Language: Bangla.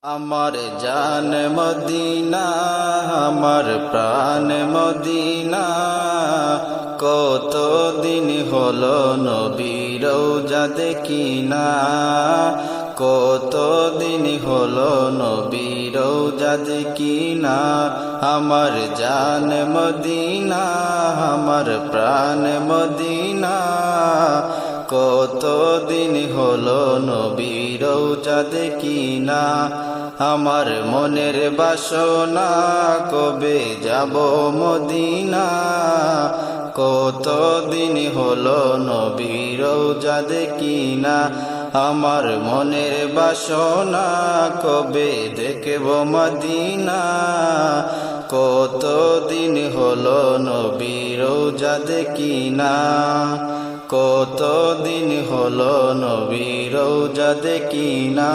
আমার জান মদিনা, আমার প্রাণ মদিনা, কত দিন হলো নবীর রওজা দেখি না, কত দিন হলো নবীর রওজা দেখি না। আমার জান মদিনা, আমার প্রাণ মদিনা, কত দিন হলো নবীর রওজা দেখি না। আমার মনের বাসনা কবে যাব মদিনা, কত দিন হলো নবীর রওজা দেখি না। আমার মনের বাসনা কবে দেখব মদিনা, কত দিন হলো নবীর রওজা দেখি না, কত দিন হলো নবীর রওজা দেখি না।